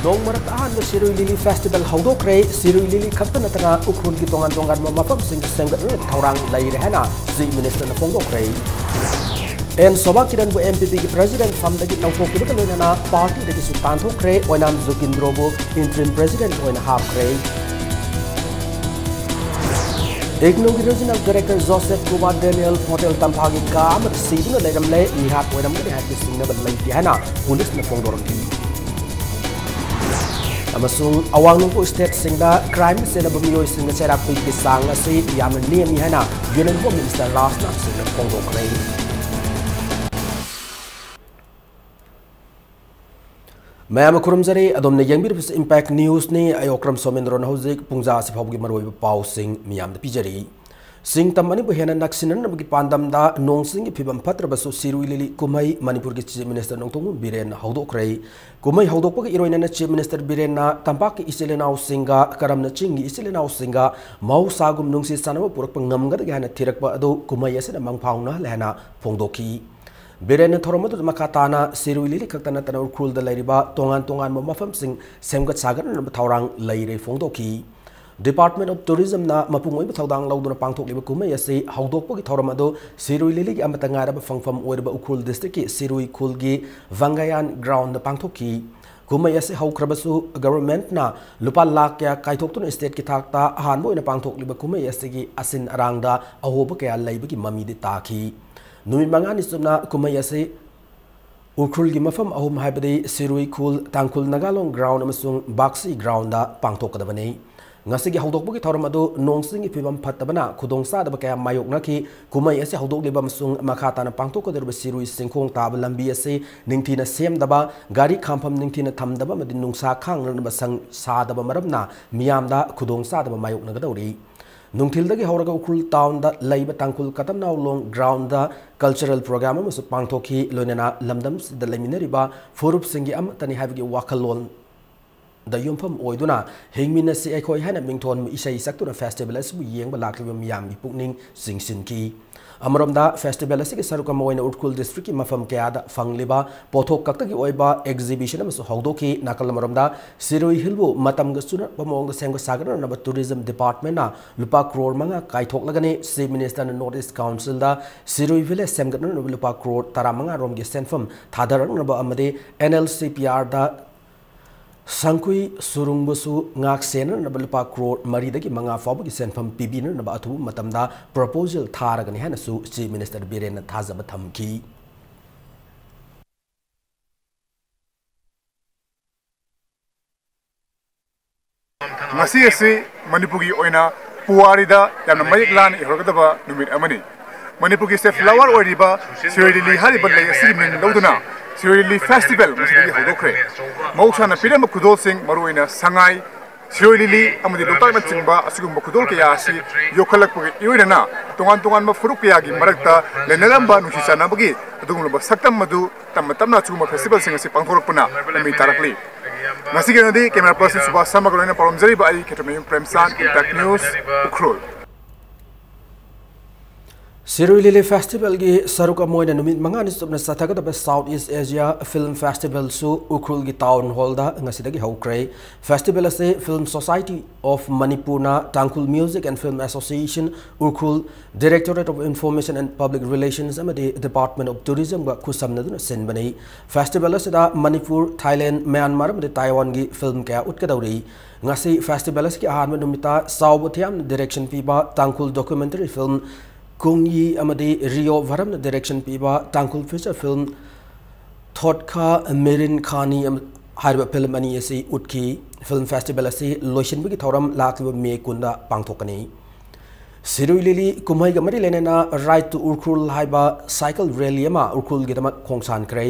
Nong marat ahan na Sirui Lili Festival haudokre Sirui Lili khakta natanga ukrul ki tongan mafam sing semgat na thaurang lai rehana si minister na phongdokre en soba kiran bu MPP ki president fam dagi tawthok ki bakal na party dagi sultan thokre oinam Zukindro bu interim president oina hapkre Igno ki regional director Joseph Kumar Daniel Hotel Tampagi ka amat siduna legamle nihat oinam ni hati singna balai hana police na phongdorki amasung awang nungku state singda crime sena bamiyoy singa sera kui kisang asi yaman niam hana yunan bo minister Rasna singa phongdokre Mayam kurumjari adomne yangbir impact news ni ayokram somendron hojik pungja se phawgi maroi pau sing miyam da pijari sing tamani bu hena naksinan nabgi pandam da nong sing gi phibam phatra basu Sirui Lili kumai Manipur gi chief minister nongtong biren haudokre kumai haudokpa gi iroina na chief minister biren na tampak ki isilenau singa karam na chingi isilenau singa mau sagum nungsi sanaba purak pangamga ga na thirakpa adu kumai ase na mangphauna lehna phongdoki Biren thoromadu makatana Sirui Lili kaktana tana urkhul da lairiba tongan mafam sing semgat sagar na thaurang laire phongdoki Department of Tourism na mapungoi ba thaudang lauduna pangthok liba kumai ase haudokpa gi thoramadu Sirui Lili gi amatanga ra fangfam oirba ukhul district ki Sirui khul gi Vangayan ground na pangthoki kumai ase haukrabasu government na lupa lakh kya kaithok tun state ki thakta ahan boina pangthok liba kumai ase gi asin arangda ahoba kya laiba gi mami de takhi Numi mangani sumna kumai ase ukhul gi mafam ahum haibadi Sirui khul tangkhul nagalong ground amasung Baksi ground da pangthokadabani ngasi gi haudokbu gi thoram adu nongsing gi phibam phattabana khudong sa da kaya mayok na ki kumai ase haudok liba amasung makhata na pangthokaderba Sirui singkhong tab lambi ase ningthina sem daba gari khampham ningthina thamdaba madi nungsa khang na sang sa daba maramna miyam da khudong sa daba mayok na gadawri Nungthildagi hauraga ukhul town da laiba tangkul katamnaw long ground da cultural program amusu pangthoki loinana lamdam da laiminariba forup singi amatani habigi wakalon da yumpham oiduna hingmina si ekhoi hana mingthon isai saktuna festival asu yengba lakliba miyam bi pukning singsinki Amaramda festival asigi saruka moina urkhul district ki mafam kaya da fangliba pothok kaktagi oiba exhibition amusu haudoki nakal amaramda Sirui Hilbu matam ga suna pamong sengga sagara na tourism department na lupa crore manga kaithok lagani chief minister na North East Council da Sirui village semga na lupa crore taramanga rom gi senfam thadarang na ba amade NLCPR da Sangkui surungbusu ngak sena na lupa crore mari dagi manga fabu gi senfam PB na ba athu matamda proposal tharagani hana su chief minister biren na thazaba thamki Ngasi ase Manipuri oina puari da yamna mayik lan ihorgadaba numit amani Manipuri se flower oriba Sirui Lili hariba lay ase min loduna Sirui Lili festival musidi hodokre mausana pidam kudol sing maruina sangai Sirui Lili amadi loktak na chingba asugum kudol kaya asi yokhalak pugi iwina tongan ma furuk kaya gi marakta lenaramba nusisana bagi adugum ba saktam madu tamna chuma festival sing ase pangthorapuna mi tarakli Nasi ganadi camera person Subha Samagolena Paramjari ba ai ketamayung Premsan Impact News Ukrul Sirui Lili Festival gi saruka moina numit mangani subna sathagada ba South East Asia Film Festival su ukrul gi town hall da ngasidagi haukre festival ase Film Society of Manipur na Tangkhul Music and Film Association ukrul Directorate of Information and Public Relations amadi Department of Tourism ba khusamna duna senbani festival ase da Manipur Thailand Myanmar amadi Taiwan gi film kaya utkadawri ngasi festival ase ki ahan numita sawbothiam direction piba Tangkhul documentary film Kungyi amadi Rio Varam direction piba Tangkhul feature film Thotka Merin Khani harba film ani ase utki film festival ase loishin bigi thoram lakliba me kunda pangthokani Sirui Lili kumai ga mari lenena right to urkhul haiba cycle rally ama urkhul gi dama khongsan krai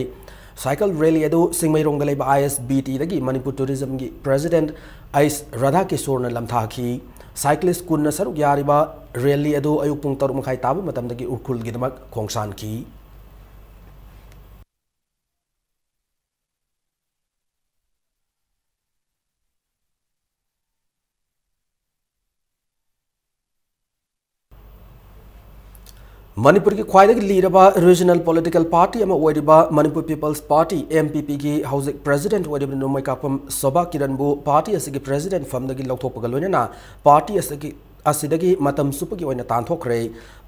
cycle rally adu singmairong da leba ISBT dagi Manipur tourism gi president Ais Radha Kishore na lamthaki cyclist kunna saruk yariba rally adu ayuk pung taruk makhai tabu matamdagi urkhul gi dama khongsan ki Manipur ki khwaida ki leaderba regional political party ama oiriba Manipur People's Party MPP ki housing president oiriba nomai kapam Soba Kiranbu party asigi president famdagi lauthokpaga loinana party asidagi matam supagi oina tanthokre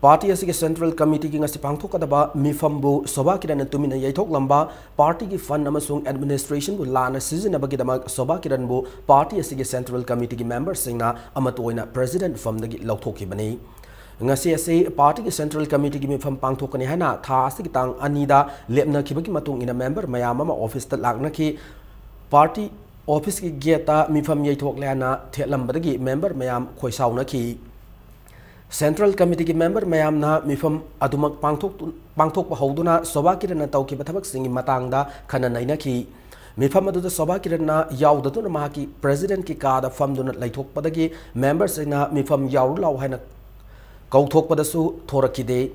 party asigi central committee ki ngasi pangthokadaba mifambu Soba Kiran tumina yaithok lamba party ki fund amasung administration bu lana sizinabagi damak Soba Kiranbu party asigi central committee ki members singna amatoina president famdagi lauthokibani ngasi ase party ki central committee ki mifam pangthokani hana tha asigi tang anida lepna khibagi matung ina member mayam ama office ta lagna ki party office ki geta mifam yaithok lena thelambadagi member mayam khoisauna ki central committee ki member mayam na mifam adumak pangthok pa hoduna Soba Kiran taw ki bathabak singi matangda khana naina ki mifam adu Soba Kiran na yaudatu na mahaki president ki kada famduna laithok padagi members na mifam yaur law haina Kauthok padasu thorakide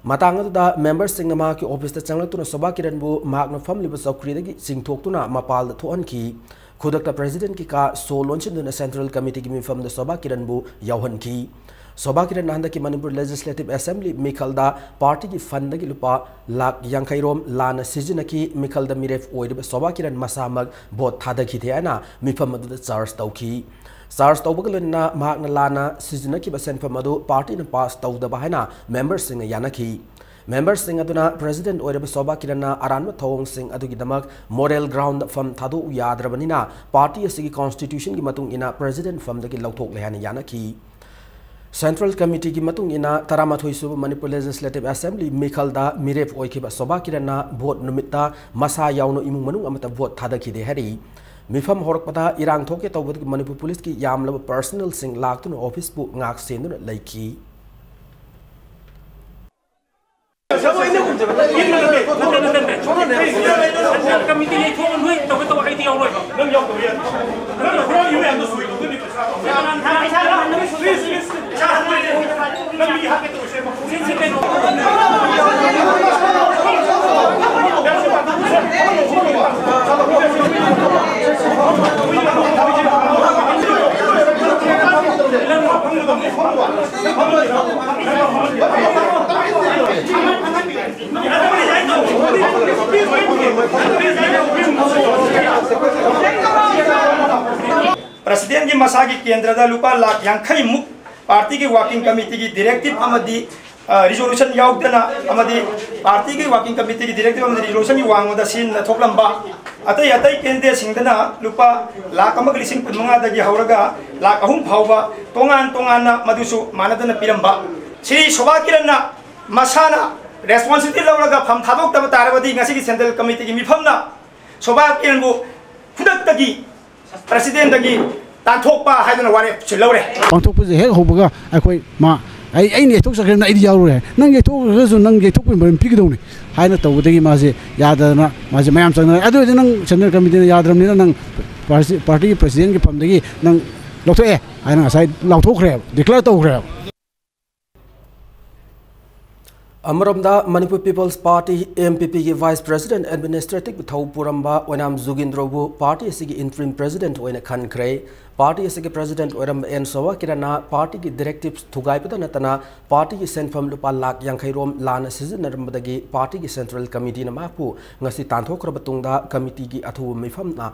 matang da members sing ma ki office ta changla tuna Soba Kiran bu magna family bu sakri dagi singthok tuna mapal thoan ki khudakta president ki ka so launch na central committee ki mifam da Soba Kiran bu yauhan ki Soba Kiran handa ki Manipur legislative assembly mikal da party ki fund dagi lupa lak yankai rom lana sizina ki mikal da miref oid Soba Kiran masamag bot thada ki the ana mifam da charge tauki Sars Taubagalina Magna Lana Sizunaki Basen Famadu party na pass Tauda Bahana members sing Yanaki members sing Aduna president or Soba Kirana Aran Thong sing Adugidamak moral ground from Tadu Yadrabanina party Sigi constitution Gimatung ina president from the Lautok Lehana Yanaki Central Committee Gimatung ina Taramathoisu Manipur Legislative Assembly Mikalda Miref Oikiba Soba Kirana vote Numita Masa Yauno Imumanu Amata vote Tadaki de Hari Mifam Horkpata Irang Toke Tawad Manipur Police ki Yamla personal sing Laktun office book ngak sendun Laiki Presiden की मसागी केंद्र दा लुपा लाख यांखई मुक party की working committee की directive अमदी resolution याउदना अमदी party की वर्किंग कमेटी की डायरेक्टिव अमदी रिजोल्यूशन की वांगदा सीन थोकलंबा अतई अतई केंद्र सिंगदना लुपा लाख अमग लिसिंग पुनमंगा दगी हौरगा लाख अहुम फावबा तोंगान तोंगाना मदुसु मानदना पिरंबा श्री Soba Kiran मसाना रेस्पोंसिबिलिटी लौरगा फम थादोक तब तारबदी ngasi की सेंट्रल कमेटी की मिफमना Soba Kiran बु खुदक्तगी President dagi tanthokpa haidana ware chilore tanthokpa je he hobaga akoi ma ai ne thok sakre na ai yaure nang ye thok resu nang ye thok pin pigdoni haina tawdagi ma je yadana ma je mayam changna adu nang central committee na yadram ni nang party president ki pamdagi nang loktoe haina sai lauthokre declare tawkre Amaramda Manipur People's Party MPP ki Vice President Administrative Thau Puramba Wenam Zugindrobu Party asigi interim president oina khankre party asigi president oram en Soba Kirana party ki directives thugai pata natana party ki send from lupa lak yankhai rom lana sizinarambadagi party ki central committee na mapu ngasi tanthokra batungda committee ki athu mifam na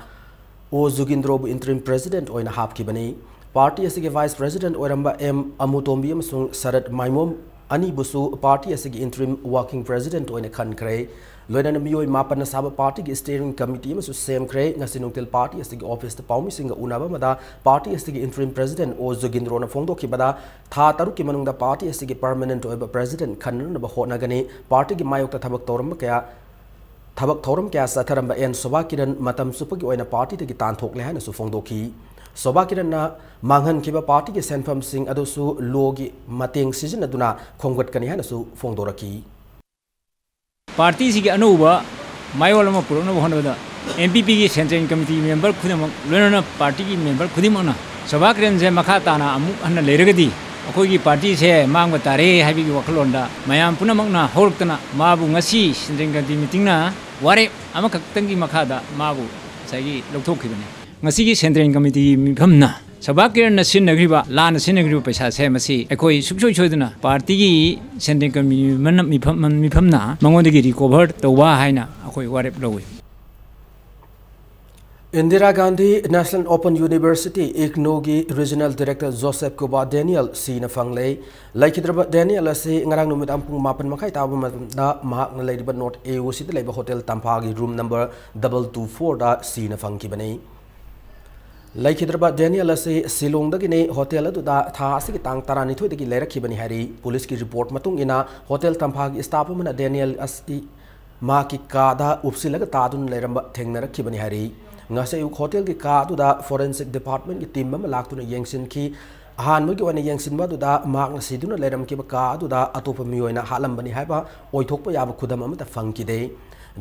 o Zugindrobu interim president oina hap ki bani party asigi vice president oramba M Amutombi amsung Sarat Maimom Ani busu party asigi interim working president oina khankre loina miyoi mapan saba party ki steering committee masu same kre ngasinungtil party asigi office ta paumi singa unaba mada party asigi interim president o Zugindro na phongdo ki bada tha taru ki manungda party asigi permanent oiba president khanna ba hona gani party ki mayok ta thabak toram kya satharamba en Soba Kiran matam supagi oina party ta ki tanthok le hana su phongdo ki Soba Kiran na manghan kiba party ki senfam sing adosu logi mateng season aduna khonggat kani hana su phongdoraki party si anuba mayola ma purona hona da MPP ki central committee member khudam lona party ki member khudimana Soba Kiran je makha tana amu anna leragadi akoi ki party se mangba tare habi ki wakalonda mayam punamangna hortana mabu ngasi central committee meeting na ware amakaktangi makha da mabu sagi lokthok khibane ngasi ki central committee mifamna सभा किरण सिनग्रीबा लान सिनग्रीबा पैसा से मसी अखोई सुखसोय सोयदना party की central committee मिफमना मंगोदगी रिकवर तौबा हाइना अखोई वारेप लौई Indira Gandhi national open university IGNOU की रीजनल डायरेक्टर जोसेफ कुबा डेनियल सीना फंगले लाइखिद्रब डेनियल असे ngarang numit ampung mapan makai tabu da mahak na leiba north au sit leiba hotel tampagi room number 224 da सीना फंगकी बने लाइखिद्रब डेनियल असे सिलोंग दगिने होटल अदुदा था असि तांग तरानिथोय दगी लेरखि बनि हारी पुलिस की रिपोर्ट मतुंग इना होटल तांफागी स्टाफ मना डेनियल असि मा की कादा उपसिलग तादुन लेरंब थेंगनरखि बनि हारी ngase uk hotel ki ka du da forensic department ki team ma lak tu na yengsin ki ahan mo ki wana yengsin ba du da mak na siduna leram ki ba ka du da atopa mi oina halam bani haiba oithok pa ya ba khudam am ta fang ki de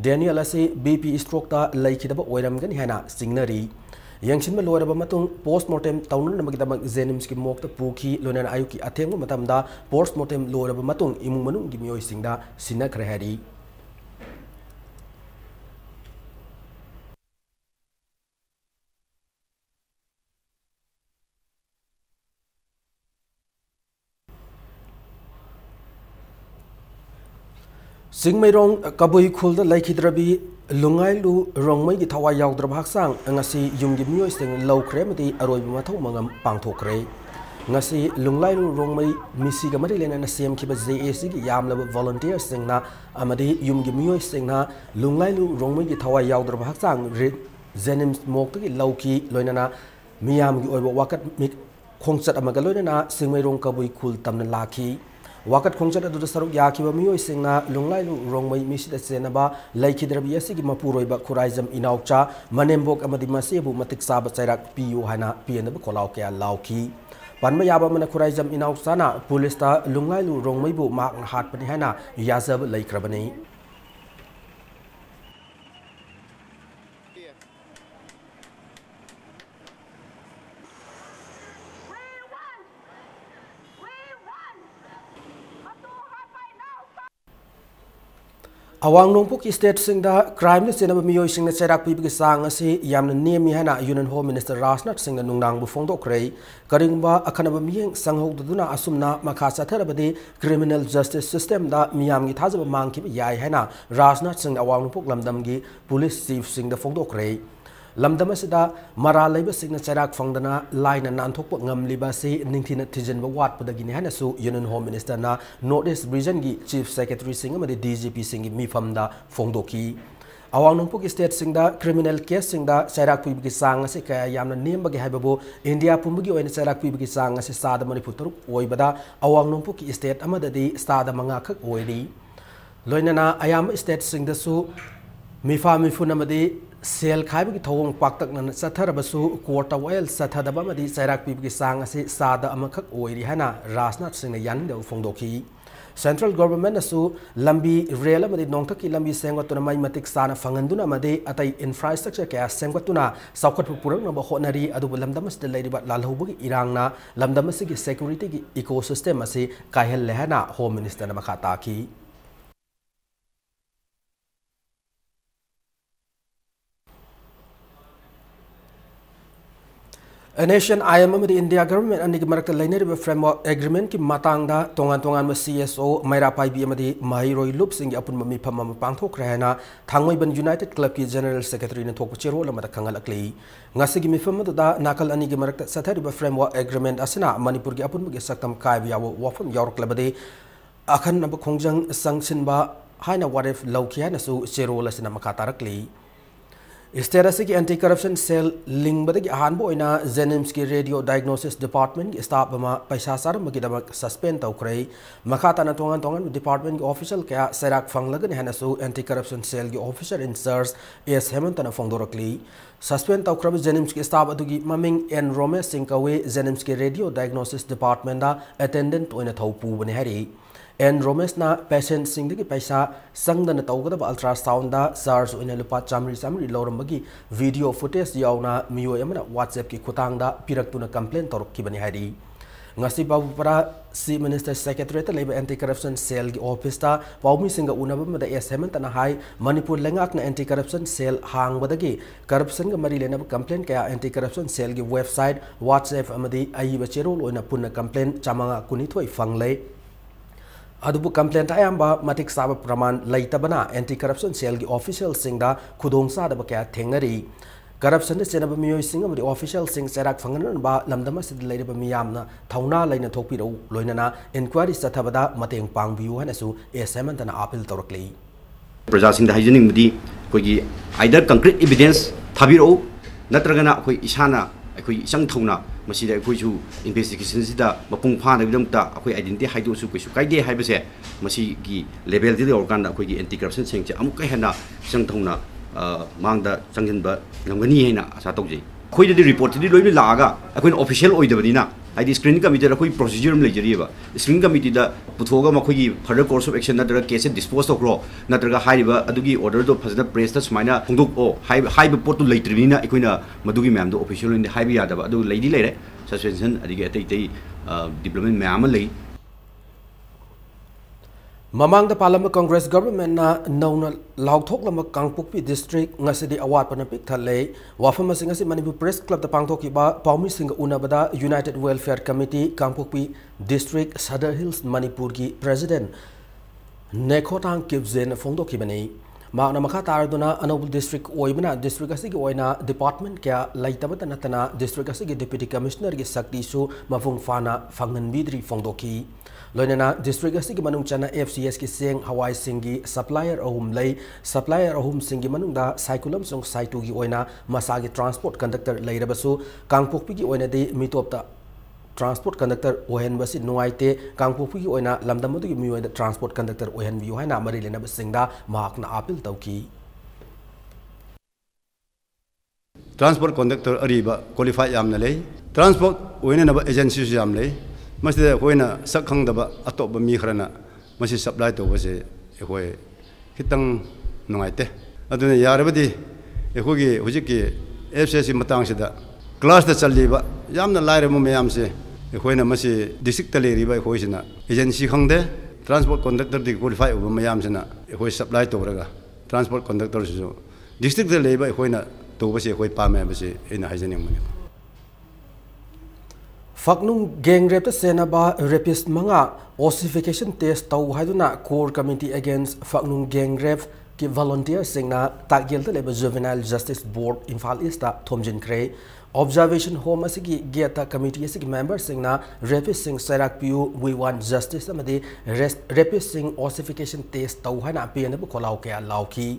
Daniel ase BP stroke ta lai ki da ba oiram gani hana signary yengsin ma loira ba matung postmortem taunun na magida mag zenims ki mok ta pukhi lonan ayu ki atheng matam da postmortem loira ba matung imung manung gi mioi singda sina khre hari सिंगमेरोंग कबुई खुल the लाइखिद्रबी लुंगाई लु रोंगमै की थवा याउद्रब हक्सांग ngasi yumgi mioi sing lawkhre mati aroi mathau mangam pangthokre ngasi lunglai lu rongmai misi ga mari lena na sem ki ba JAC ki yamlab volunteer sing na amadi yumgi mioi sing na lunglai lu rongmai ki thwa yaudrab hक्सांग zenim mok ki lawki loinana miyam gi oibo wakat mik khongchat amaga loinana singmeirong kabui khul tamna lakhi wakat khongchat adu saruk yakhiba mioi singna lunglai lu rongmai misida senaba laikhidrabi asi gi mapuroiba khuraizam inaucha manembok amadi masebu matik saba chairak piu hana pienaba kolaw kya lawki panma yaba mana khuraizam inaucha na police ta lunglai lu rongmai bu mak hat pani hana yazab laikhrabani awang nongpuk state singda crime ni senaba mioi singna cherak pi bi sang asi yamna nemi hana union home minister Rajnath Singh nungnang bu phongdok krei karingba akhanaba miyeng sanghok duduna asumna makha chatharabadi criminal justice system da miyam gi thajaba mangki yai hana Rajnath Singh awang nongpuk lamdam gi police chief singda phongdok krei lamdam asida mara leiba singna cherak phangdana laina nanthok ngamliba si ningthina thijenba wat padagini hana su union home minister na northeast region gi chief secretary singh amadi DGP singh mi famda phongdoki awang nongpuk state singda criminal case singda cherak puibgi sang ase kaya yamna nembagi haibabu india pumbugi oina cherak puibgi sang ase sada manipur taruk oibada awang nongpuk state amadadi sada manga khak oiri loinana ayam state singda su mifa mifunamadi sel khaibu ki thawong paktak nan satharabasu quarter oil sathadaba madi chairak pibgi sang ase sada amakhak oiri hana Rajnath Singh yan de phongdoki central government asu lambi rail amadi nongthaki lambi sengwatuna mai matik sana phanganduna amadi atai infrastructure kya sengwatuna saukhat purang na honari adu lamdamas de leiriba lalhobugi irangna lamdamas gi security gi ecosystem ase kahel lehana home minister na makhata ki A nation IM amadi India government ani marakta lainariba framework agreement ki matangda tongan ma CSO maira pai bi amadi mahiroi lup singi apun mami phama pangthok rehna thangoi ban United Club ki general secretary na thokpa chero lamada khangalakli ngasi gi mifam da nakal ani gi marakta sathariba framework agreement asina Manipur gi apun gi saktam kai bi yawo wafam york labade akhan na khongjang sangsin ba haina waref laukhia na su chero lasina makatarakli Isterasi ki anti-corruption cell link badagi ahanbo ina Zenims ki radio diagnosis department ki staff bama paisa sar magidamak suspend tawkrei makata na tongan department ki official kaya serak fanglagani hanasu anti-corruption cell ki officer in charge S Hemantana fongdorakli suspend tawkrab Zenims ki staff adugi maming N Romesh Singh kawe Zenims ki radio diagnosis department da attendant oina thawpu bani hari N Romesh na patient sing dagi paisa sangdana tawgadaba ultrasound da SARS oina lupa chamri lorambagi video footage yauna miyoi amana WhatsApp ki khutang da piraktuna complaint torok ki bani hari ngasi babu para si minister secretary ta labor anti corruption cell gi office ta paumi singa unaba mada S7 ta na hai Manipur lengak na anti corruption cell hang badagi corruption ga mari lena complaint kaya anti corruption cell gi website WhatsApp amadi ai ba cherol oina punna complaint chamanga kuni thoi fanglei adubu complaint ayamba matik saba praman laitabana anti corruption cell gi official singda khudong sa da ba kya thengari corruption de senaba miyoi sing amadi official sing serak fangan ba lamdama sid leiba miyamna thauna laina thokpi ro loinana inquiry sathabada mateng pangbiu hanasu S7 tana appeal torakli प्रजा सिंह हाइजनिंग मुदी कोई either concrete evidence थाबिरो नत्रगना कोई इशाना कोई संग थौना मसीदा कोई छु investigation सिदा मपुंग फाना बिदमता कोई आइडेंटिटी हाइदो सु कोई सु काइदे हाइबसे मसी की लेवल दि ऑर्गन कोई एंटी करप्शन सेंग चे अमुक हेना संग थौना मांगदा संगनबा ngani hena asa tawjei khoi de report di loi laga akoin official oidabani I screening committee da koi procedure me lejariba screening committee da puthoga makoi gi further course of action na case dispose of ro na traga haiba adugi order do phasada press ta sumaina hongdok o haiba pot to leitribina ikoina madugi ma'am do official in haiba yadaba adu lady leire suspension adigi atai diplomat ma'am lei Mamang the Parliament Congress government na nauna lauthok lama Kangpokpi district ngasidi award panapik thale wafama singasi Manipur Press Club the pangthoki ba paumi singa unabada United Welfare Committee Kangpokpi district Sadar Hills Manipur ki president Nekhotang Kipzen phongdoki bani magna makha taraduna anobul district oibana district asigi oina department kya laitabata natana district asigi deputy commissioner ki sakti su mafung fana fangan bidri phongdoki loinana district asigi manung chana FCS ki seng hawai singi supplier ahum lei supplier ahum singi manung da cyclum song saitu gi oina masagi transport conductor leirabasu Kangpokpi gi oina de mitopta transport conductor ohen basi nuaite Kangpokpi gi oina lamdamadu gi mioi da transport conductor ohen bi haina mari lena basingda mahakna appeal tauki transport conductor ariba qualify yamna lei transport oina na agencies yam lei masida hoina sakhang daba atop mi khrana masi supply to base hoi kitang nungaite aduna yarabadi ehogi hujiki FCC matang sida class da challiba yamna laire mo mayam se hoina masi district tale riba hoisina agency khangde transport conductor di qualify over mayam sina hoi supply to raga transport conductor so district tale riba hoina to base hoi pa me base ina haijaning mani Faknung gang rape ta sena ba rapist manga ossification test tau haiduna core committee against Faknung gang rape ki volunteer singna tagel ta leba juvenile justice board Imphal East ta thomjin kre observation home asigi geta committee asigi member singna rapist sing sarak piu we want justice amadi rapist sing ossification test tau haina pena bu kholau ke lauki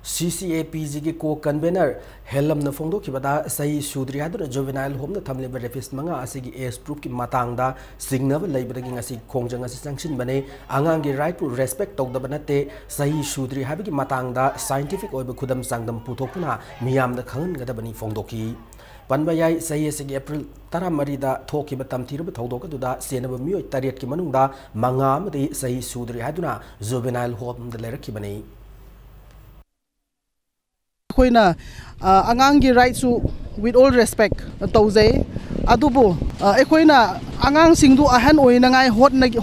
CCAPG ki co convener helam na phongdo ki bada sahi sudri hadu juvenile home na thamle rapist manga asigi age group ki matang da signal laibada gi ngasi khongjang asi sanction bane angang gi right to respect tok da banate sahi sudri habi ki matang da scientific oiba khudam sangdam puthokna miyam da khangan ga da bani phongdo ki panbayai sahi asigi April 13 da thoki ba tamthirba thodok du da senaba mioi tariat ki manung da manga amadi sahi sudri haduna juvenile home da lerak ki bane Koina angangi right su with all respect tawzai adubu ekoina angang singdu ahan oina ngai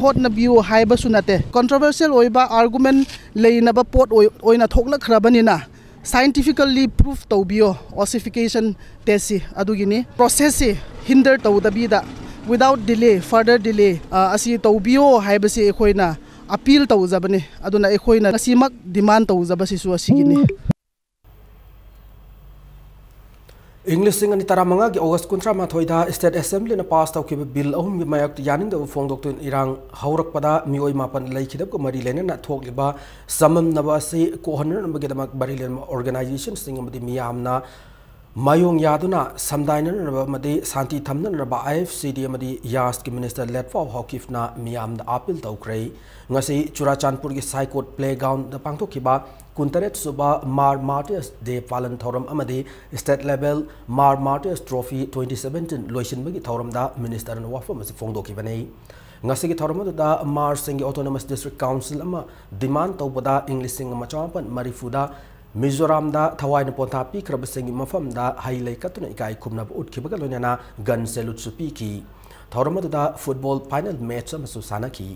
hot na view haiba sunate controversial oiba argument leina ba pot oina thokna khrabani na scientifically proof tawbio ossification test adugini process hinder tawdabida without delay further delay asi tawbio haiba se ekoina appeal tawjabani aduna ekoina simak demand tawjaba sisu asigini English sing ani taramanga ki August kuntra ma thoida State Assembly na pass tau ki bill ahum gi mayak yaning da phong doctor irang haurak pada mioi mapan lai khidab ko mari lena na thok liba samam naba se ko honor na bageda mak bari len organization sing amadi miyamna mayong yaduna samdaina na madi santi thamna na ba IFCD amadi yas ki minister let for hawkif na miyam da appeal tau krei ngasi Churachandpur ki Sai Court playground da pangtho kiba kuntaret suba Mar Martyrs Day palan thoram amadi state level Mar Martyrs Trophy 2017 loisin bagi thoram da minister na wafam asi phongdo ki banei ngasi ki thoram da Mar Singi Autonomous District Council ama demand tawbada English sing ma chapan marifuda Mizoram da thawai na ponta pi krab singi mafam da hailai katuna ikai khumna ut khibaga loina gan selut su pi ki थौरम अदुदा football final match अमसु सानाखी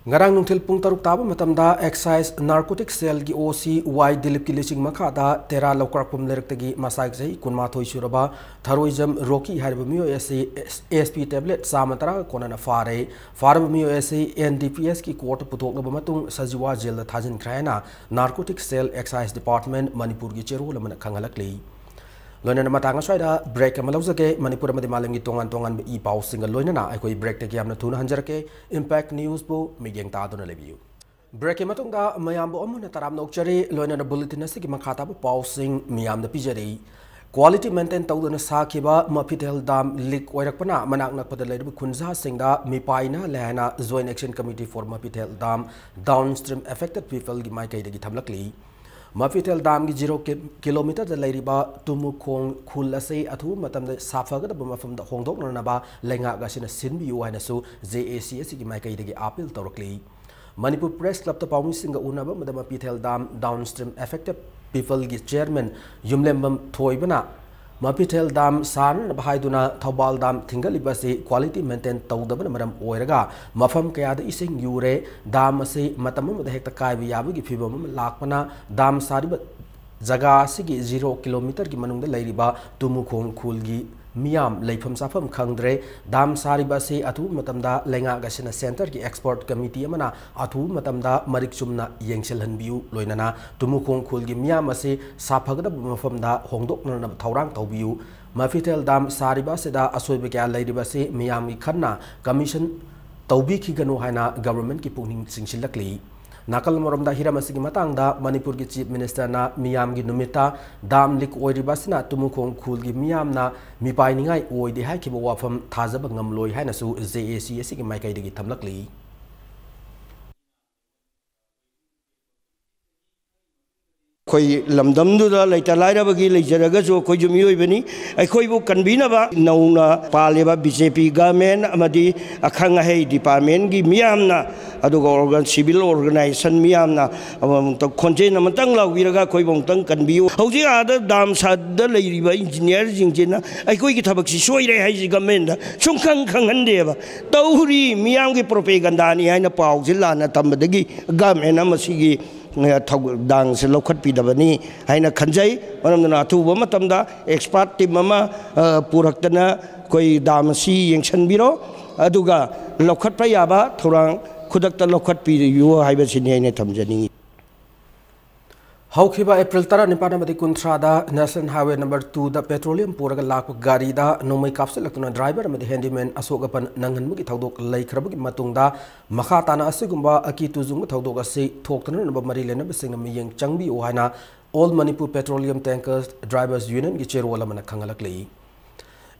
ngarang nungthil pung taruk taba matamda excise narcotic cell gi OC Y Dilip ki lising makhada tera lokar pum lerek tagi masak jai kunma thoi suraba tharoism rocky harba mio ASP tablet samatara konana farba mio NDPS ki court putok na matung sajiwa jail thajin kraina narcotic cell excise department Manipur gi cheru lamana khangalakli loina matanga swaida break amalawjake Manipur amadi malemgi tongan I paw single loina na akoi break te yamna thuna hanjarake impact news bo migeng ta dona lebiu break matunga mayam bo amuna taram nokchari loina na bulletin asigi makhata bo paw sing miyam da pijari quality maintain tawduna sakhiba mapitel dam leak oirakpana manak nakpada leibu khunja singda mipaina lehna joint action committee for mapitel dam downstream affected people gi mai kai dagi thamlakli Mafitel dam gi 0 kilometer da leiriba tumu khong khul ase athu matam da safaga da mafam da hongdok na ba lenga ga sina sinbiu haina su JACS gi mai kai dagi appeal tawrakli Manipur Press Club ta pawmi singa unaba madama Mafitel dam downstream affected people gi chairman Yumlembam Thoibana Mafitel dam san bahaiduna Thobal dam thingalibasi quality maintain tawdabana maram oiraga mafam kayada ising yure dam ase matam da hekta kai yabu gi phibam lakpana dam sariba jaga sigi 0 kilometer gi manungda leiriba tumukhong khulgi miyam leifam safam khangdre dam sariba se athu matamda lenga gasina center ki expert committee amana athu matamda marik chumna yengchel hanbiu loinana tumukhong khulgi miyam ase safagda mafamda hongdok na thaurang tawbiu Mafitel dam sariba seda asoibe kya leiriba se miyam gi khanna commission tawbi ki ganu haina government ki pungning singsilakli Nakal moramda hiram asigi matangda Manipur ki chief minister na miyam gi numita dam lik oiribasina tumukhong khul gi miyam na mipai ningai oide hai ki wafam thajaba ngamloi haina su JAC asigi maikai digi thamlakli Koi lamdam du da lai talai ra bagi lai jaraga jo koi jumi oi bani ai koi bu kanbina ba nauna paleba BJP government amadi akhanga hei department gi miyamna aduga organ civil organization miyamna to khonje na matang law wiraga koi bong tang kanbiu hauji ada dam sad da lai riba engineer jingjena ai koi gi thabak si soi re hai ji government da sung khang khang hande ba tawri miyam gi propaganda ni hai na paw jilla na tambadagi government amasigi dang se lokhat pidabani haina khanjai manamna athuba matamda expert team ama puraktana koi damasi yengchan biro aduga lokhat pa yaba thorang khudakta lokhat pi yu haiba sini haina thamjani Haukiba April tara nipana madi kuntrada National Highway number 2 da petroleum puraga lakpa gari da nomai kapsel lakuna driver madi handyman asogapan nanghanmugi thaudok laikhrabagi matungda makha tana asigumba aki tuzung thaudok ase thoktana naba mari lena bisingna miyeng changbi o haina All Manipur Petroleum Tankers Drivers Union gi chairwala mana khangalakli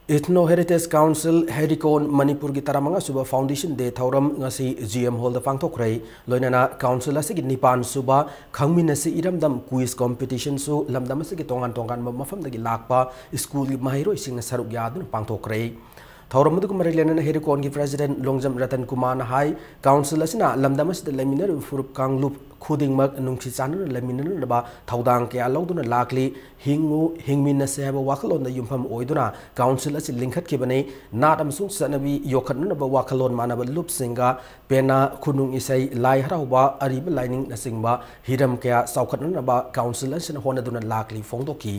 Ethno Heritage Council Herikon Manipur gi taramanga suba foundation day thauram ngasi GM hall da pangthokrai loinana council asigi nipan suba khangmin asi iramdam quiz competition su lamdam asigi tongan mafam dagi lakpa school gi mahiro ising saruk yadun pangthokrai thauram mudu kumari lenana Herikon gi president Longjam Ratan Kumar na hai council asina lamdam asida laminar furup kanglup khuding mak nungchi chanu laminar ba thaudang ke aloduna lakli hingmin na seba wakalon da yumpham oiduna council asi linkhat ki bane nat amsung sanabi yokhat na ba wakalon manaba lup singa pena khunung isai lai harauba ariba lining na singba hiram kya saukhat na ba council asi hona duna lakli fongdoki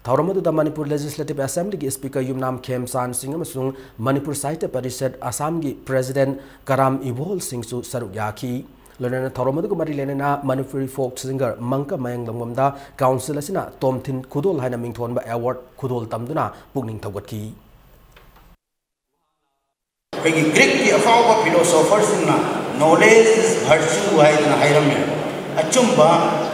Thauramadu da Manipur Legislative Assembly ki Speaker Yumnam Khemsan Singh amasung Manipur Sahitya Parishad Assam ki President Karam Ibol Singh su saruk yaki Lorena Thauramadu ko mari lenena Manipuri folk singer Mangka Mayang Lamgamda council asina Tomthin Khudol haina mingthon ba award Khudol tamduna pugning thawgatki Pegi Greek ki afawa philosopher singna knowledge is virtue haina hairam achumba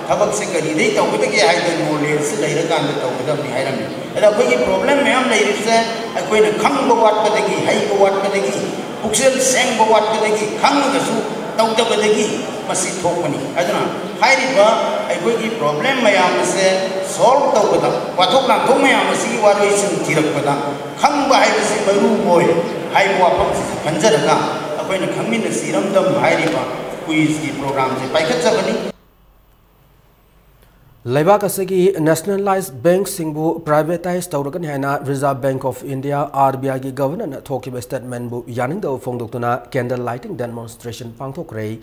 thabak se kari dei tawbadagi haida knowledge se leira kan tawbadami hairam ada koi problem mayam leirse akoi na khangba wat badagi haiba wat badagi puksel sengba wat badagi khangga su tawdabadagi masi thokmani aduna hairiba akoi ki problem mayam se solve tawbada wathok na thok mayam si waroi sing thirakpada khangba haibasi maru boy haiba wapam khanjaraga akoi na khangmin siramdam hairiba quiz ki program se paikhat jabani Laibak asegi nationalized bank singbu privatized tawrakan haina Reserve Bank of India RBI gi governor na thokiba statement bu yaning da phongdoktuna candle lighting demonstration pangthokre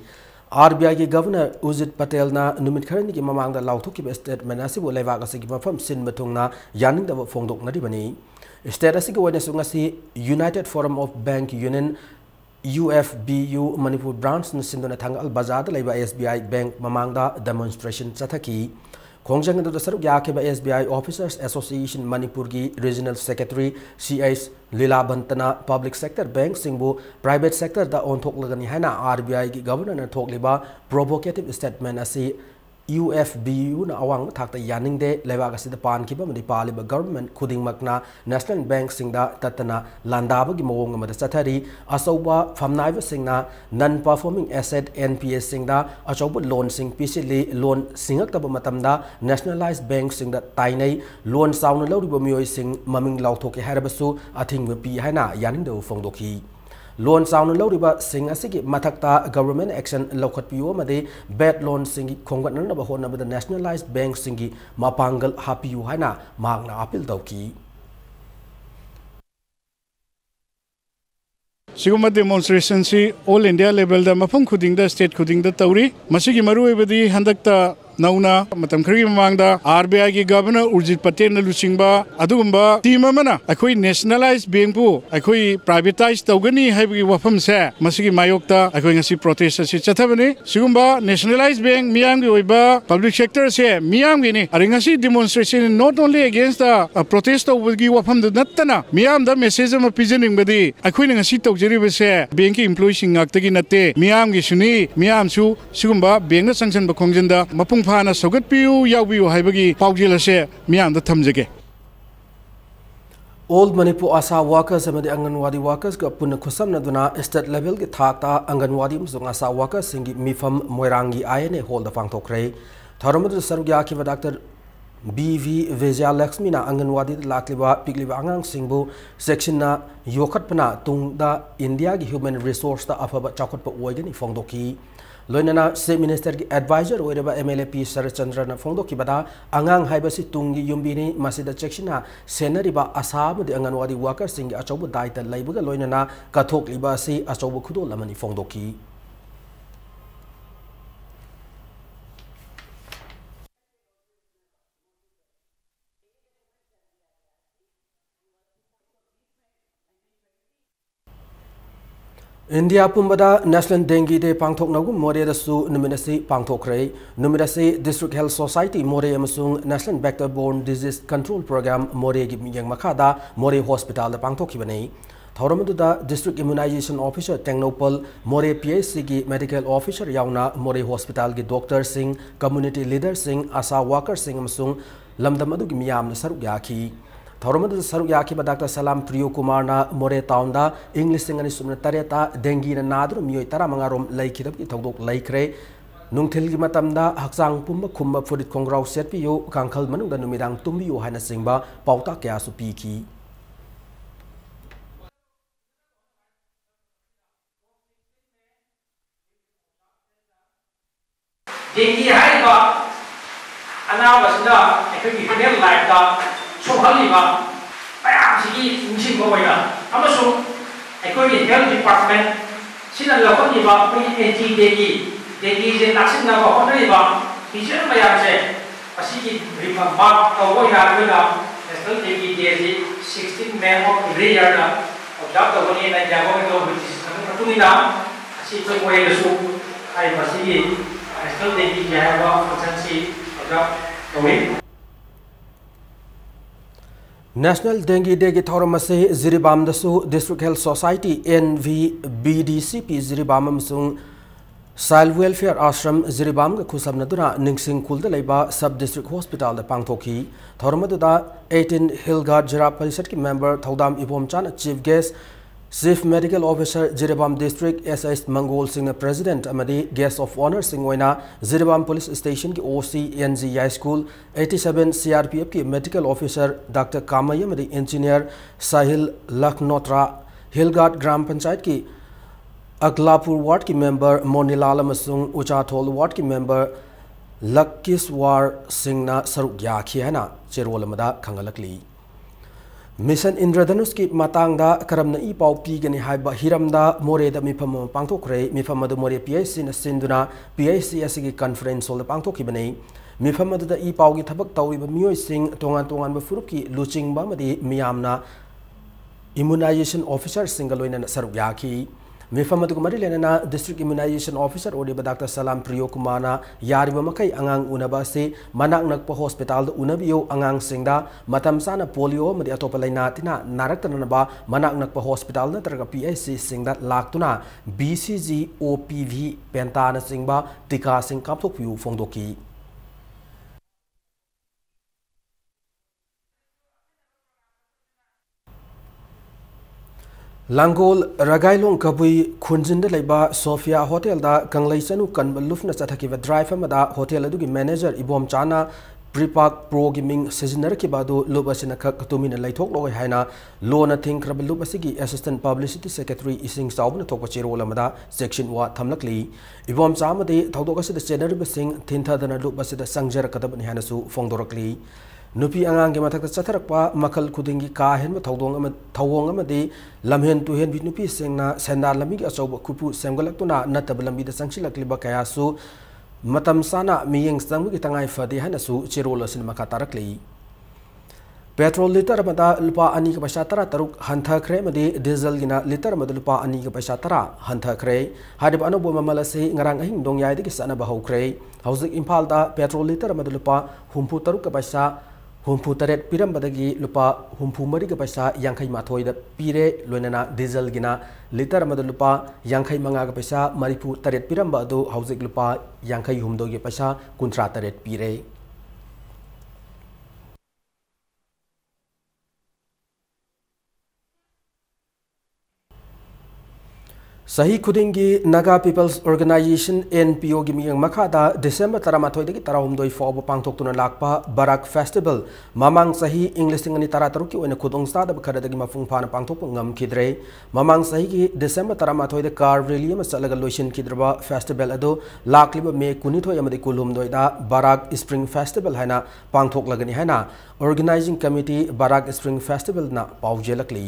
RBI gi governor Ujit Patel na numit kharani gi mamang da lauthokiba statement asibu laibak asegi mafam sin mathungna yaning da phongdokna ribani state asigi wena sungasi United Forum of Bank Union UFBU Manipur branch na sindona thangal bazar da laiba SBI bank mamang da demonstration chathaki Kongjang itu dasar ya ke SBI Officers Association Manipur gi Regional Secretary CS Lila Bantana Public Sector Bank singbu private sector da on thok lagani haina RBI gi governor na thok liba provocative statement asi UFBU na awang thakta yaning de lewa asi da pan ki ba madi paliba government khuding makna National Bank singda tatana landaba gi mawong ma da chathari asauba famnaiba singna non performing asset NPS singda achauba loan sing pisili loan singak taba matamda nationalized bank singda tainai loan sauna lawriba miyoi sing maming lauthoke harabasu athing pi haina yaning de phongdoki loan sauna lawriba sing asigi mathakta government action lokhatpiu amade bad loan singi khongatna ba hona ba nationalized bank singi mapangal hapiu haina magna appeal dauki Siguma demonstration si all India level da mafam khuding da state khuding da tauri masigi maru ebadi handakta nauna matam khari mamangda RBI gi governor Urjit Patel na luchingba adugumba team amana akhoi nationalized bank bu akhoi privatize tawgani haibgi wafam se masigi mayokta akhoi ngasi protest si chathabani sigumba nationalized bank miyang gi oiba public sector se miyang gi ni aringasi demonstration not only against the protest of gi wafam da nattana miyam da message ma pigening badi akhoi ngasi tawjeri be se bank ki employee sing aktagi natte miyam gi suni miyam su sigumba bank na sanction ba khongjinda mapung Fana sogat piu yau piu haibagi paujil ase miyam da thamjage Old Manipur asa workers amadi anganwadi workers ga punna khusam na duna state level gi thakta anganwadi muzung asa workers singi mifam moirangi ayane hold the pangthokre tharamadu sarugya ki Dr. BV Vijaya Lakshmi na anganwadi lakliba pikliba angang singbu section na yokhatpana tungda India gi human resource ta afaba chakotpa oigani phongdoki Loinana State Minister ki advisor oireba MLAP Sarachandra na phongdoki bada angang haibasi tungi yumbini masida chekshina senariba asam de anganwadi workers singi achobu daita laibuga loinana kathok liba si achobu khudo lamani phongdoki India pumbada National Dengue Day pangthok nagu more da su numinasi pangthokre numinasi District Health Society more amasung National Vector Borne Disease Control Program more gi miyang makada more hospital da pangthokhi bani thoramadu da District Immunization Officer Tengnopal more PSC gi medical officer yauna more hospital gi doctor sing community leader sing asa worker sing amasung lamdam adu gi miyam na saruk yakhi Thoramadu saruk yaki ba Dr. Salam Priyo Kumar na more town da English singani sumna tareta dengue na nadru miyoi tara mangarom laikhidab ki thogdok laikre nungthil gi matamda haksang pumba khumba furit kongrau set piyo kangkhal manung da numidang tumbiyo haina singba pauta kya su piki dengue haiba anabasna ekhi human life da sohaliba ayam sigi mungkin bawa amasung ekoi health department sila lakon iba koi anti dengue je naksin na bawa koi iba ijen bayar se asigi riba mak kau ina national dengue day 16 May of every year na objak kau ni na jago itu betis kami tu ina asigi koi koi lesu ay asigi national dengue day apa macam si objak kau National Dengue Day ki thoramase Ziribam dasu District Health Society NVBDCP Ziribam amsung Child Welfare Ashram Ziribam ga khusam nadura ningsing kulda leiba Sub District Hospital da pangthoki thoramadu da 18 Hillgard Jira Parisat ki member Thodam Ibomchan Chief Guest Chief Medical Officer Ziribam District SS Mangol Singh President amadi Guest of Honor Singhoina Ziribam Police Station ki OC NG High School 87 CRPF ki Medical Officer Dr. Kamaya amadi Engineer Sahil Lakhnotra Hillgard Gram Panchayat ki Aklapur Ward ki member Monilal amasung Uchathol Ward ki member Lakiswar Singna Saruk Yakhiana Cherolamada Kangalakli Mission Indradhanus ki matangda karamna I pau pigani haiba hiramda more da mifam pangthokre mifamadu more PIC na sinduna PIC asigi conference hol pangthokki bani mifamadu da I pau gi thabak tawriba mioi sing tongan ba furup ki luching ba madi miyamna immunization officer singaloina saruk yakhi Mifamadu kumari lenana district immunization officer odiba Dr. Salam Priyo Kumana yariba makai angang unaba se manak nakpa hospital da unabiyo angang singda matam sana polio madi atopa laina tina naraktan ba manak nakpa hospital na targa PIC singda laktuna BCG OPV pentana singba tika sing kapthok piu fongdoki Langol Ragailong Kabui Kunjinda Leba Sofia Hotel da Kanglaisanu kan lufna Sathakiva driver mada hotel adugi manager Ibom Chana Pripak Pro Gaming Seasoner Kibadu Lubasina Katumina Laitok Loy Haina Lona Think Rabalubasigi Assistant Publicity Secretary Ising Saubna Tokachiro Lamada Section Wa Tamlakli Ibom Samadi Taudokasi the General Basing Tinta than a Lubasida Sangjar Kataban Hanasu Fongdorakli Nupi angang matak chatharakpa makal kudingi ka hen thawong amadi lamhen tu hen nupi sengna sendar lami gi asoba kupu semgalaktuna natabalambi da sangsilakliba kayasu matam sana miyeng sang gi tangai fadi hanasu chirola sin makatarakli petrol liter mada lupa ani ka paisa tara taruk hantha khre madi diesel gina liter mada lupa ani ka paisa tara hantha khre hadib anobo mamalase ngarang ahing dong yai gi sana bahau khre hauzik impal da petrol liter mada lupa humpu taruk ka paisa Humpu taret piram badagi lupa humpu mari ka paisa yangkai mathoi da pire loinana diesel gina liter madu lupa yangkai manga ka paisa Manipur taret piram badu hauzik lupa yangkai humdo ge paisa kuntra taret pire Sahi Kudingi Naga People's Organization NPO gi miyang makada December 13 dagi 12 fo pangthok tuna lakpa Barak Festival mamang sahi English ngani tarataru ki oina khudong sta da khada dagi mafung phana pangthok ngam khidre mamang sahi gi December 13 da car rally ma salaga loisin khidrba festival ado lakliba me kunithoi amadi kulum doida Barak Spring Festival haina pangthok lagani haina organizing committee Barak Spring Festival na pawjelakli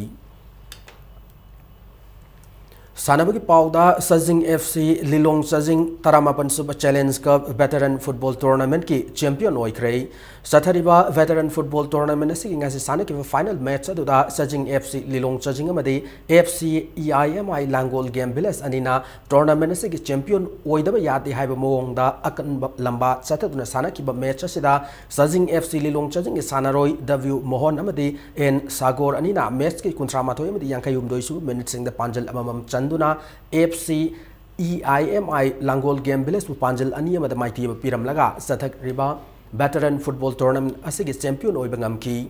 Sanabagi Pauda Sajing FC Lilong Sajing Taramapan Super Challenge Cup Veteran Football Tournament ki champion oikrei Sathariba Veteran Football Tournament asigi ngasi sanaki final match aduda Sajing FC Lilong Sajing amadi FC EIMI Langol Game Village anina tournament asigi champion oidaba yadi haiba mawongda akan lamba sataduna sanaki ba match asida Sajing FC Lilong Sajing sanaroi W Mohon amadi N Sagor anina match ki kuntramathoi amadi yankayum doisu minute sing the panjal amamam Duna FC EIMI Langol Game Village Panjal Aniyam the Mighty Piram Laga Sathak Riba Veteran Football Tournament Asigi Champion Oibangamki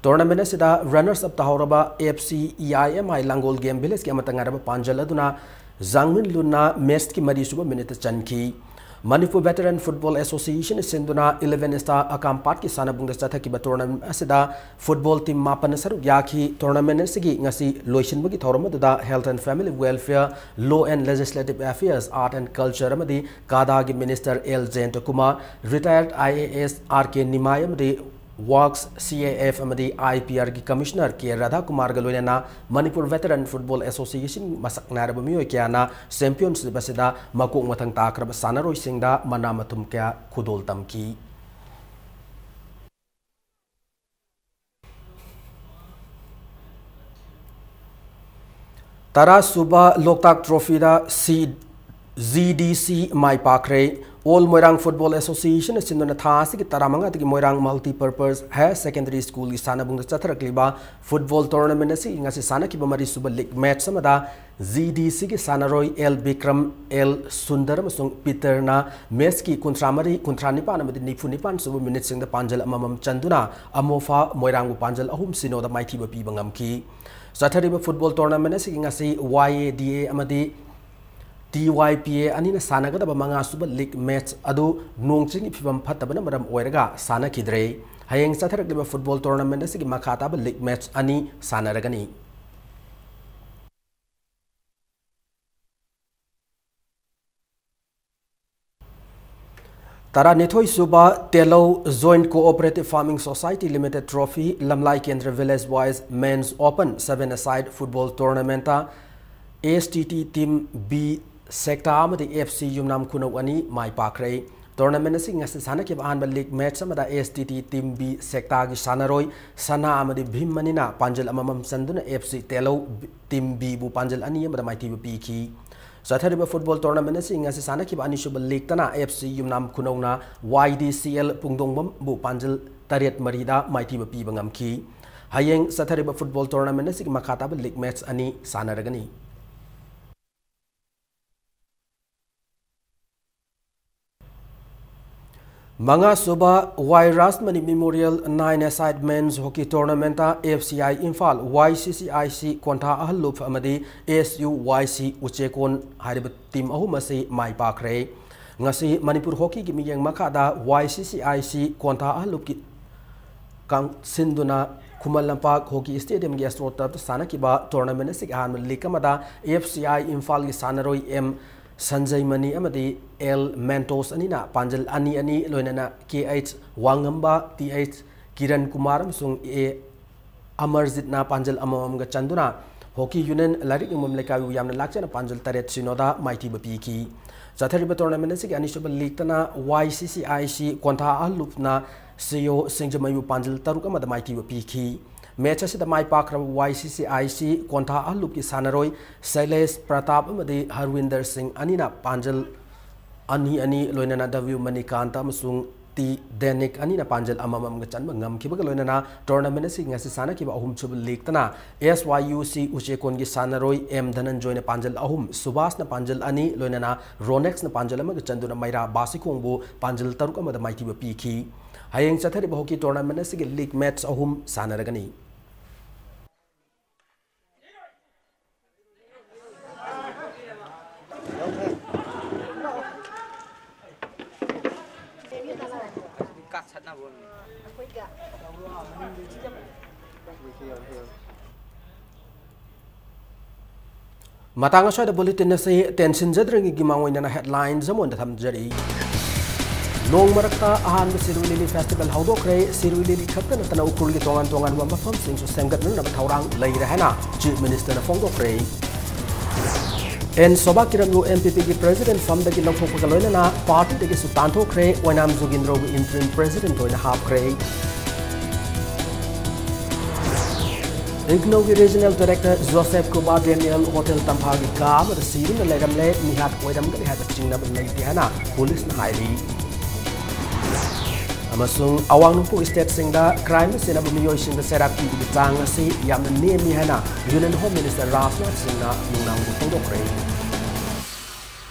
Tournament Asida Runners up Tahoraba FC EIMI Langol Game Village Yamatangaraba Panjal Aduna Zangmin Luna Mestki Marisuba Minute Chanki Manipur Veteran Football Association Sinduna 11 Star Akampat ki sanabung da sathaki ba tournament asida football team mapan saruk yaki tournament asigi ngasi loisin bagi thorama da health and family welfare law and legislative affairs art and culture amadi kada gi minister L Jayant Kumar retired IAS RK Nimay amadi Works CAF amadi IPR ki commissioner K Radha Kumar galoina Manipur Veteran Football Association masak naraba miyo kyana champions basida makuk matang takrab sanaroi singda manamatum kya khudol tamki Tara Suba Loktak Trophy da ZDC Mai Pakre All Moirang Football Association is in the Thasi Taramanga Moirang Multi-Purpose Higher Secondary School is Sanabung Chatrakliba Football Tournament in a Sanaki Bamari Super League match Samada ZDC Sanaroi L Bikram L Sundaram Sung Peter na Meski Kuntramari Kuntranipan with Nipunipan Super minutes in the Panjal Amam Chanduna Amofa Moirang Panjal Ahum Sino the Mighty Bangamki Satariba Football Tournament is in a YADA Amadi TYPA anina sanagadaba manga suba league match adu nongching phibam phatabana maram oiraga sana kidre hayeng satharakliba football tournament asigi makhataba league match ani sanaragani Taranithoi Suba Telo Joint Cooperative Farming Society Limited Trophy Lamlai Kendra Village Boys Men's Open 7-a-side Football Tournament ASTT Team B Sector Amadi FC Yumnam Kunawani Mai Pakre Tournament sing as Sana Kib Anba League match Amada ASTT Team B Sector Sanaroi Sana Amadi Bhimanina Panjal Amam Sanduna FC Telo Team B Bu Panjal Ani Amada Mai TV Piki Sathariba football tournament sing as Sana Kib Anishubal League Tana FC Yumnam Kunona YDCL Pungdongbam Bu Panjal Tariat Marida Mai TV Pi Bangamki Hayeng Sathariba football tournament sing Makataba League match Ani Sanaragani Manga Suba Y Rasmani Memorial 9-a-side Men's Hockey Tournament AFCI Infal YCCIC Kwanta Ahalup Amadi SUYC Uchekon Hariba Team Ahumasi Mai Pakre Ngasi Manipur Hockey Gimiyang Makada YCCIC Kwanta Ahalup Kang Sinduna Kumalampak Hockey Stadium Gastrota Sanakiba Tournament Sig Han Likamada AFCI Infal Sanaroi M Sanjay Mani Amadi L Mentos Anina Panjal Ani Loinana KH Wangamba TH Kiran Kumar Sung A Amarjit na Panjal Amam Chanduna Hockey Union Larik Mumleka Yam Lakana Panjal Taret Sinoda Mighty Bapiki Zathariba Tournament Anishabal Liktana YCCIC Kwanta Alupna CEO Singjamayu Panjal Tarukama the Mighty Bapiki Matches the Mai Pakra YCCIC Kwanta Aluki Sanaroi Silas Pratap Amadi Harwinder Singh Anina Panjal Ani Loinana W Manikanta Masung T Denik Anina Panjal Amam Gachan Mangam Kibaloinana Tournament Sing as Sana Kiba Ahum Chubal Liktana SYUC Uchekongi Sanaroi M Danan join a Panjal Ahum Subas na Panjal Ani Loinana Ronex na Panjal Magachanduna Maira Basikumbu Panjal Tarukama the Mighty Piki Hayeng Sathari Hockey Tournament Sig League Match Ahum Sanaragani Matanga sa bulletin na say tension jadring gimawin na headlines zamon da thamjari Nong marakta ahan ba Sirwilili Festival haudokre Sirwilili khakta na tanaw kurli tongan wa mafam sing so semgat na bathaurang laira hana Chief Minister na fongdokre En soba kiramyo MPP ki President from the Gilok Pagaloina na party de Sutanto Kre Wanam Zugindro interim President Oina Half Kre Igno Regional Director Joseph Kuba Daniel Hotel Tampagi Kam the Sirin Legamle Nihat Wedam Gali Chingna Naitiana Police na Haili Amasung Awang Nungpu State Singda Crime Sinabu Miyo Singda Serap Ibu Bitang Si Yam Nemi Hana Union Home Minister Rasna Singna Yunang Pondokre